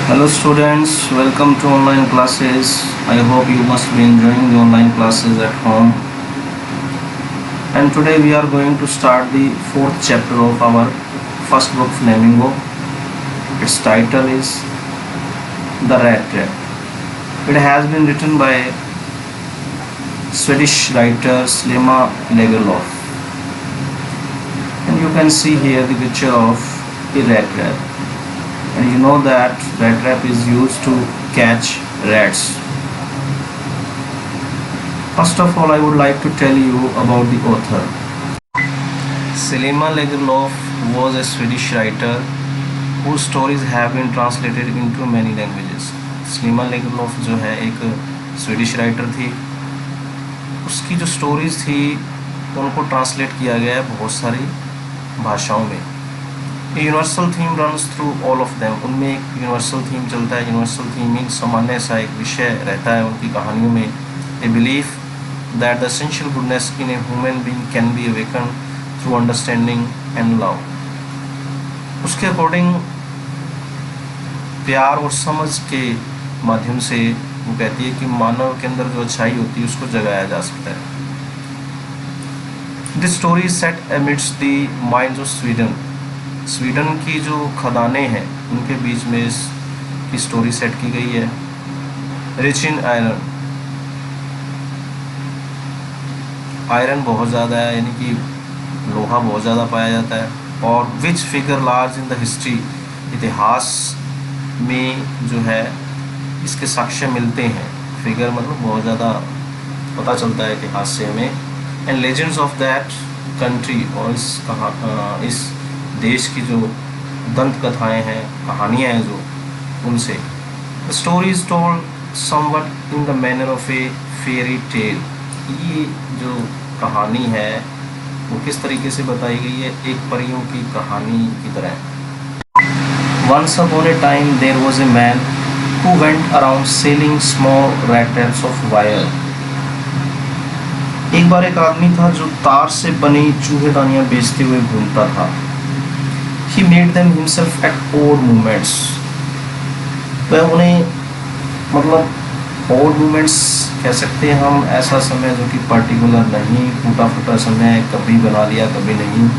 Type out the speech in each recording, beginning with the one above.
Hello students, welcome to online classes. I hope you must be enjoying the online classes at home. And today we are going to start the fourth chapter of our first book Flamingo. Its title is The Rat Trap. It has been written by Swedish writer Selma Lagerlöf. And you can see here the picture of a rat trap. And you know that rat trap is used to catch rats. First of all, I would like to tell you about the author. Selma Lagerlöf was a Swedish writer whose stories have been translated into many languages. Selma Lagerlöf जो है एक Swedish writer थी. उसकी जो stories थी उनको translate किया गया है बहुत सारी भाषाओं में. Universal theme runs through all of them. उनमें एक यूनिवर्सल थीम चलता है. यूनिवर्सल थीम मीन सामान्य सा एक विषय रहता है उनकी कहानियों में. A belief that the essential goodness in a human being can be awaken through understanding and love. उसके अकॉर्डिंग प्यार और समझ के माध्यम से वो कहती है कि मानव के अंदर जो अच्छाई होती है उसको जगाया जा सकता है. This story is set amidst the minds of Sweden. Sweden की जो खदानें हैं उनके बीच में इसकी स्टोरी सेट की गई है. Rich in iron. आयरन बहुत ज़्यादा है, यानी कि लोहा बहुत ज़्यादा पाया जाता है. और which figure large in the history. इतिहास में जो है इसके साक्ष्य मिलते हैं. फिगर मतलब बहुत ज़्यादा पता चलता है इतिहास से हमें. And legends of that country. और इस देश की जो दंत कथाएँ हैं, कहानियाँ हैं जो उनसे. Story is told somewhat in the manner of A fairy tale. ये जो कहानी है वो किस तरीके से बताई गई है, एक परियों की कहानी की तरह. Once upon a time there was a man who went around selling small rat traps of wire. एक बार एक आदमी था जो तार से बनी चूहेदानियां बेचते हुए घूमता था. He made them himself at odd moments. वह उन्हें मतलब odd moments कह सकते हैं हम, ऐसा समय जो कि पर्टिकुलर नहीं, टूटा फूटा समय, कभी बना लिया कभी नहीं,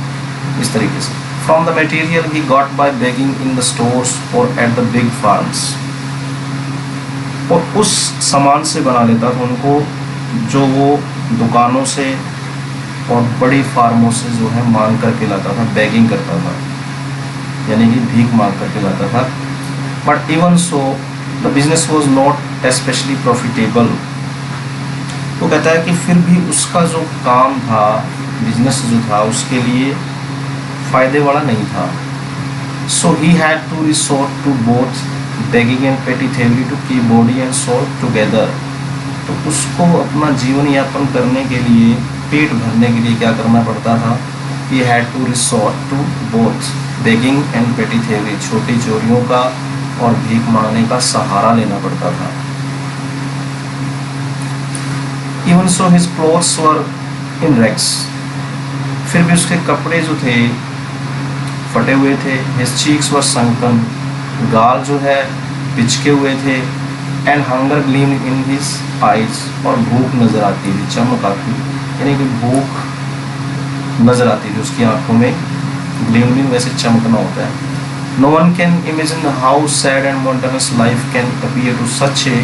इस तरीके से. From the material he got by begging in the stores or at the big farms. और उस सामान से बना लेता था उनको जो वो दुकानों से और बड़ी फार्मों से जो है मांग करके लाता था, बेगिंग करता था, यानी कि भीख मांग करके लाता था. But even so the business was not especially profitable. वो कहता है कि फिर भी उसका जो काम था, बिजनेस जो था, उसके लिए फ़ायदे वाला नहीं था. So he had to resort to both begging and petty thievery to keep body and soul together. तो उसको अपना जीवन यापन करने के लिए, पेट भरने के लिए क्या करना पड़ता था. He had to resort to both begging and petty thievery. छोटी चोरियों का और भीख मांगने का सहारा लेना पड़ता था. Even so his clothes were in rags. फिर भी उसके कपड़े जो थे फटे हुए थे. His cheeks were sunken. गाल जो है पिचके हुए थे. And hunger gleam in his eyes. और भूख नज़र आती थी, चमक आती, यानी कि भूख नज़र आती थी उसकी आंखों में. ग्लीम वैसे चमकना होता है. No one can imagine how sad and monotonous life can appear to such a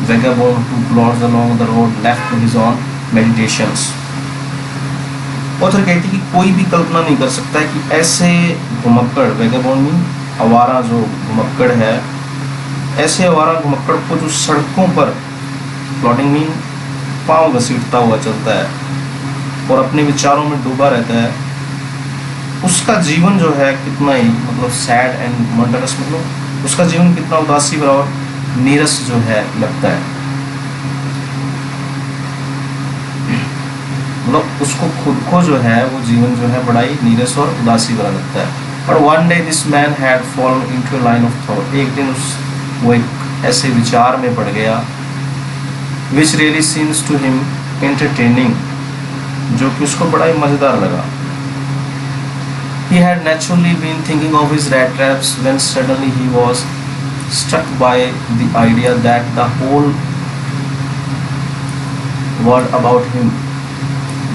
vagabond who plods along the road left to his own meditations. Author कहती कि कोई भी कल्पना नहीं कर सकता है कि ऐसे घुमक्कड़, वैगाबॉन्ड मीन आवारा जो घुमक्कड़ है, ऐसे आवारा घुमक्कड़ को जो सड़कों पर प्लॉटिंग मीन पाँव घसीटता हुआ चलता है और अपने विचारों में डूबा रहता है, उसका जीवन जो है कितना ही मतलब सैड एंड मोनोटोनस, मतलब उसका जीवन कितना उदासी भरा और नीरस जो है लगता है. मतलब उसको खुद को जो है वो जीवन जो है बड़ा ही नीरस और उदासी भरा लगता है. But one day this man had fallen into a line of thought. एक दिन वो एक ऐसे विचार में पड़ गया, which really seems to him entertaining, जो कि उसको बड़ा ही मज़ेदार लगा. He had naturally been thinking of his rat traps when suddenly he was struck by the idea that the whole world about him,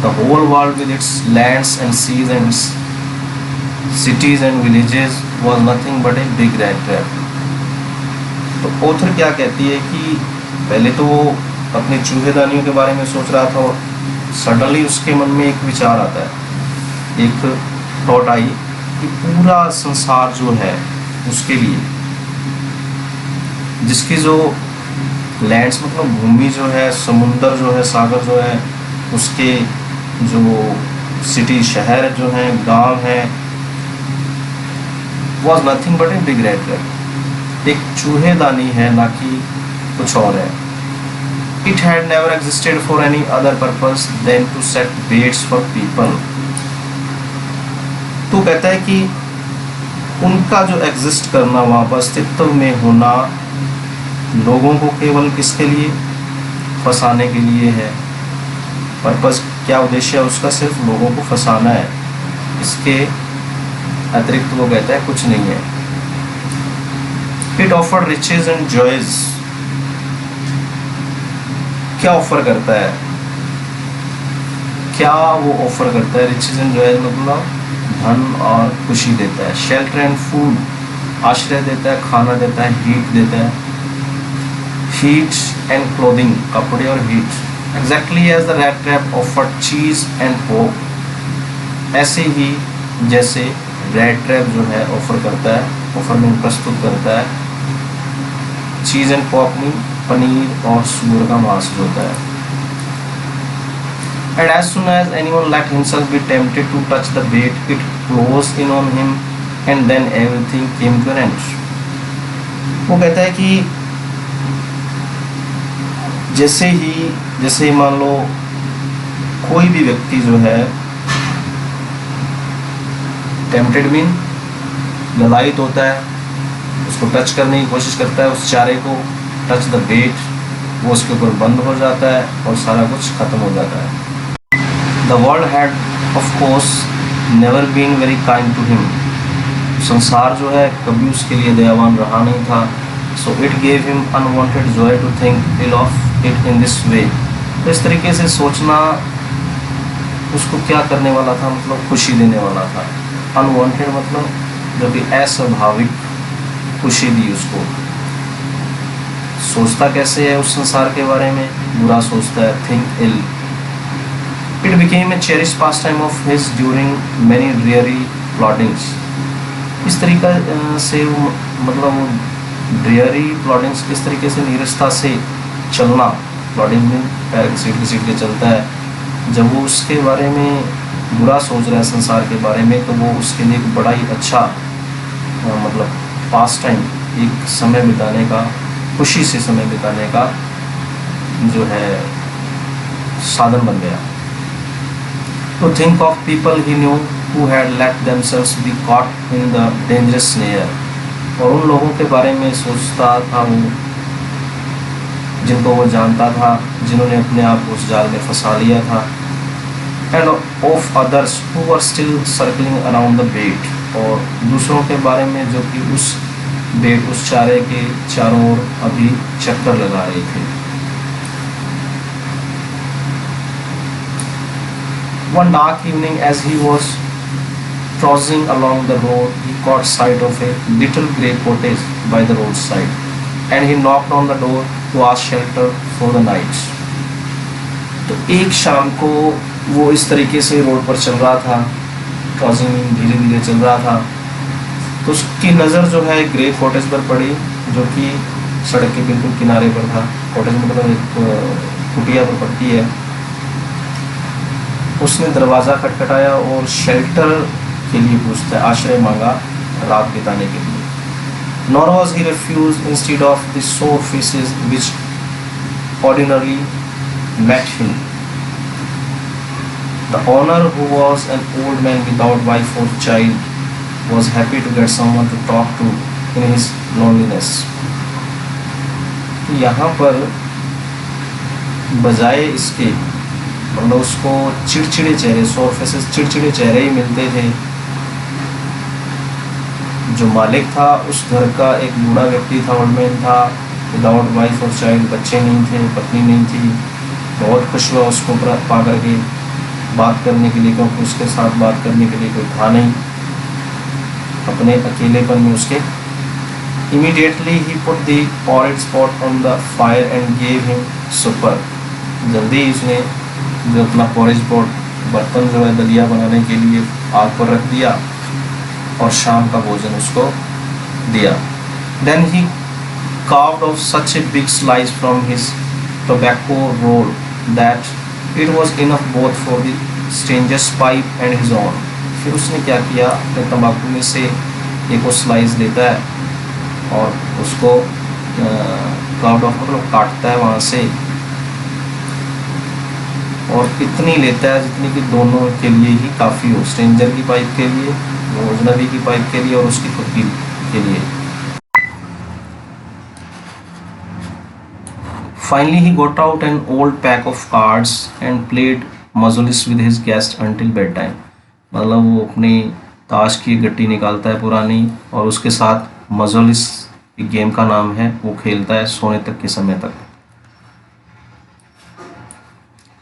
the whole world with its lands and seas and its cities and villages was nothing but a big rat trap. तो author क्या कहती है कि पहले तो वो अपने चूहेदानियों के बारे में सोच रहा था और सडनली उसके मन में एक विचार आता है, एक थॉट आई कि पूरा संसार जो है उसके लिए, जिसकी जो लैंड्स मतलब भूमि जो है, समुंदर जो है, सागर जो है, उसके जो सिटी शहर जो हैं, गांव हैं, was nothing but a big rat trap, एक चूहेदानी है ना कि कुछ और है. It had never existed for any other purpose than to set baits for people. तो कहता है कि उनका जो एग्जिस्ट करना, वहाँ पर अस्तित्व में होना, लोगों को केवल किसके लिए, फंसाने के लिए है. पर्पस क्या उद्देश्य है उसका, सिर्फ लोगों को फंसाना है, इसके अतिरिक्त वो कहता है कुछ नहीं है. It offer riches and joys. क्या ऑफर करता है, क्या वो ऑफर करता है, रिचेज एंड जॉयज मतलब धन और खुशी देता है. शेल्टर एंड फूड, आश्रय देता है, खाना देता है, हीट देता है, हीट एंड क्लोथिंग, कपड़े और हीट. Exactly as the rat trap offered cheese and hope, ऐसे ही जैसे रैट ट्रैप जो है ऑफर करता है, ऑफर में प्रस्तुत करता है चीज एंड पॉप में पनीर और सूअर का मांस जो होता है. And as soon as anyone let himself be tempted to touch the bait, it closed in on him, and then everything came to an end. वो कहता है कि जैसे ही मान लो कोई भी व्यक्ति जो है टेम्पटेड मीन ललायित होता है, उसको टच करने की कोशिश करता है, उस चारे को, टच द बेट, वो उसके ऊपर बंद हो जाता है और सारा कुछ खत्म हो जाता है. The world had of course never been very kind to him. संसार जो है कभी उसके लिए दयावान रहा नहीं था. So it gave him unwanted joy to think ill of it in this way. तो इस तरीके से सोचना उसको क्या करने वाला था, मतलब खुशी देने वाला था. Unwanted मतलब जो कि अस्वाभाविक खुशी दी उसको. सोचता कैसे है उस संसार के बारे में, बुरा सोचता है, think ill. It became a cherished pastime of his during many dreary ploddings. इस तरीका से वो मतलब वो dreary ploddings किस तरीके से नीरसता से चलना, plodding में पैर घसीट के चलता है. जब वो उसके बारे में बुरा सोच रहा है संसार के बारे में, तो वो उसके लिए एक बड़ा ही अच्छा मतलब पास टाइम, एक समय बिताने का, खुशी से समय बिताने का जो है साधन बन गया. To think of people he knew who had let themselves be caught in the dangerous snare. और उन लोगों के बारे में सोचता था वो, जिनको वो जानता था, जिन्होंने अपने आप को उस जाल में फंसा लिया था. And of others who were still circling around the bait. और दूसरों के बारे में जो कि उस बेट, उस चारे के चारों ओर अभी चक्कर लगा रहे थे. One dark evening, as he was trudging along the road, he caught sight of a little grey cottage by the roadside, and he knocked on the door to ask shelter for the night. तो एक शाम को वो इस तरीके से road पर चल रहा था, ट्रॉजिंग धीरे धीरे चल रहा था, तो उसकी नज़र जो है ग्रे कॉटेज पर पड़ी, जो कि सड़क के बिल्कुल किनारे पर था. कॉटेज मतलब एक कुटिया पर पड़ती है. उसने दरवाज़ा खटखटाया और शेल्टर के लिए पूछता है, आश्रय मांगा रात बिताने के लिए. Nor was he refused. Instead of the sore faces which ordinarily met him, the owner, who was an old man without wife or child, was happy to get someone to talk to in his loneliness. यहाँ पर बजाय इसके मतलब उसको चिड़चिड़े चेहरे, सोर faces, चिड़चिड़े चेहरे ही मिलते थे, जो मालिक था उस घर का एक बूढ़ा व्यक्ति था, ओल्ड मैन था, विदाउट वाइफ और चाइल्ड, बच्चे नहीं थे, पत्नी नहीं थी। बहुत खुश हुआ उसको पा करके बात करने के लिए, क्योंकि उसके साथ बात करने के लिए कोई था नहीं अपने अकेलेपन में उसके। Immediately he put the porridge pot on the fire and gave him supper. जल्दी ही उसने जो अपना porridge pot बर्तन जो है दलिया बनाने के लिए आग पर रख दिया और शाम का भोजन उसको दिया। Then he carved off such a big slice from his tobacco roll that it was enough both for the stranger's pipe and his own. फिर उसने क्या किया, अपने तंबाकू में से एक वो स्लाइस लेता है और उसको कार्ड ऑफ मतलब काटता है वहाँ से, और इतनी लेता है जितनी कि दोनों के लिए ही काफ़ी हो, स्ट्रेंजर की पाइप के लिए, वो अजनबी की पाइप के लिए और उसकी खुद की के लिए। Finally he got out an old pack of cards and played मजलिस with his guest until bed time. मतलब वो अपनी ताश की गट्टी निकालता है पुरानी और उसके साथ मजलिस गेम का नाम है, वो खेलता है सोने तक के समय तक।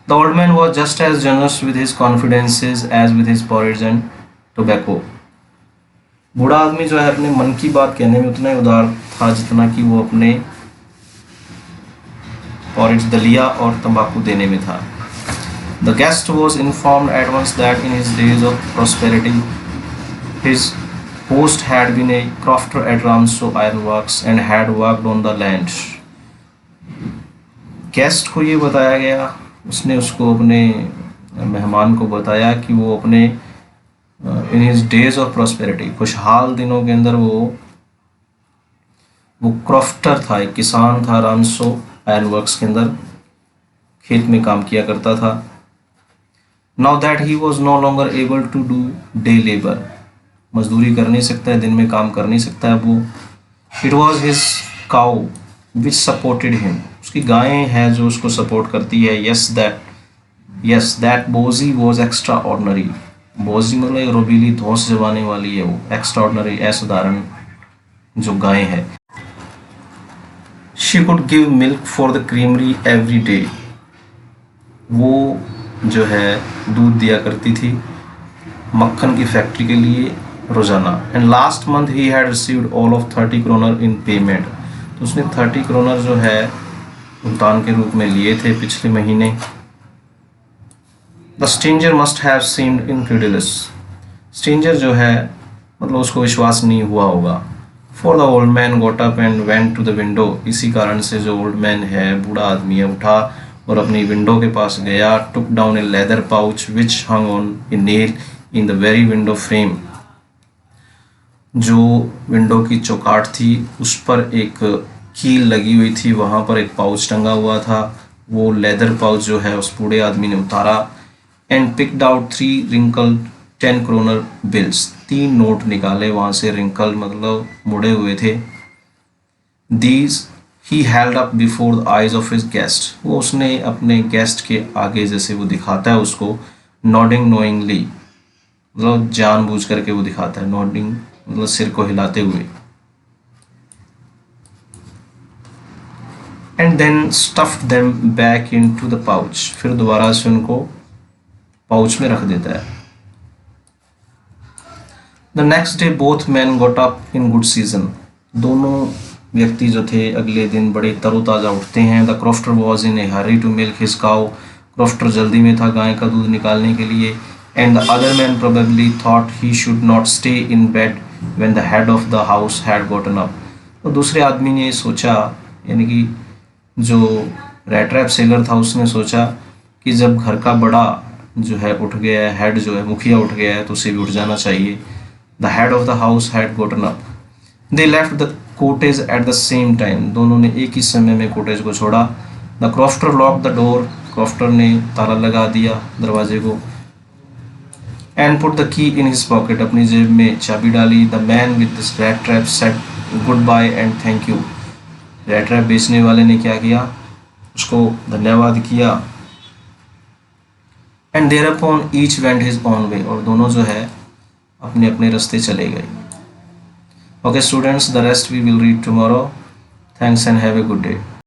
The old man was just as generous with his confidences as with his porridge and tobacco. बूढ़ा आदमी जो है अपने मन की बात कहने में उतना ही उदार था जितना कि वो अपने porridge दलिया और तंबाकू देने में था। The guest was informed at once that in his days of prosperity, his host had been a crofter at Ramso Ironworks and had worked on the land. Guest को ये बताया गया, उसने उसको अपने मेहमान को बताया कि वो अपने in his days of prosperity, खुशहाल दिनों के अंदर वो क्रॉफ्टर था, एक किसान था, रामसो आयरन वर्क्स के अंदर खेत में काम किया करता था। Now that he was no longer able to do day labour, मजदूरी कर नहीं सकता है, दिन में काम कर नहीं सकता है वो। It was his cow which supported him, उसकी गायें हैं जो उसको सपोर्ट करती है। Yes that Boji was extraordinary, Boji मतलब रोबीली धौंस जमाने वाली है वो, एक्स्ट्रा ऑर्डनरी असाधारण जो गायें है। She could give milk for the creamery every day, वो जो है दूध दिया करती थी मक्खन की फैक्ट्री के लिए रोजाना। And last month he had received all of 30 kronor in payment, तो उसने 30 क्रोनर जो है भुगतान के रूप में लिए थे पिछले महीने। The stranger must have seemed incredulous, stranger जो है मतलब उसको विश्वास नहीं हुआ होगा। For the old man got up and went to the window, इसी कारण से जो ओल्ड मैन है, बूढ़ा आदमी है, उठा और अपनी विंडो के पास गया। टुक down A leather pouch which hung on A nail in the very window frame, जो विंडो की चौकाट थी उस पर एक कील लगी हुई थी, वहाँ पर एक पाउच टंगा हुआ था, वो लेदर पाउच जो है उस बूढ़े आदमी ने उतारा। And picked out 3 wrinkled 10 kronor bills, 3 note निकाले वहाँ से, रिंकल मतलब मुड़े हुए थे। These he held up before the eyes of his guest, वो उसने अपने गेस्ट के आगे जैसे वो दिखाता है उसको, नॉडिंग नोइंगली मतलब जानबूझ करके वो दिखाता है, नॉडिंग मतलब सिर को हिलाते हुए। And then stuffed them back into the pouch, फिर दोबारा से उनको पाउच में रख देता है। The next day both men got up in good season, दोनों व्यक्ति जो थे अगले दिन बड़े तरोताज़ा उठते हैं। The crofter was in a hurry to milk his cow, crofter जल्दी में था गाय का दूध निकालने के लिए। And the other man probably thought he should not stay in bed when the head of the house had gotten up, तो दूसरे आदमी ने सोचा, यानी कि जो रेड ट्रैप सेलर था उसने सोचा कि जब घर का बड़ा जो है उठ गया है, हेड जो है मुखिया उठ गया है, तो उसे भी उठ जाना चाहिए। The head of the house had gotten up, they left the cottage at the same time, दोनों ने एक ही समय में कोटेज को छोड़ा। The crofter lock the door, crofter ने ताला लगा दिया दरवाजे को। And put the key in his pocket, अपनी जेब में चाबी डाली। The man with this rat trap said good bye and thank you, rat trap बेचने वाले ने क्या किया, उसको धन्यवाद किया। And thereupon each went his own way, और दोनों जो है अपने अपने रास्ते चले गए। Okay students, the rest we will read tomorrow. Thanks and have a good day.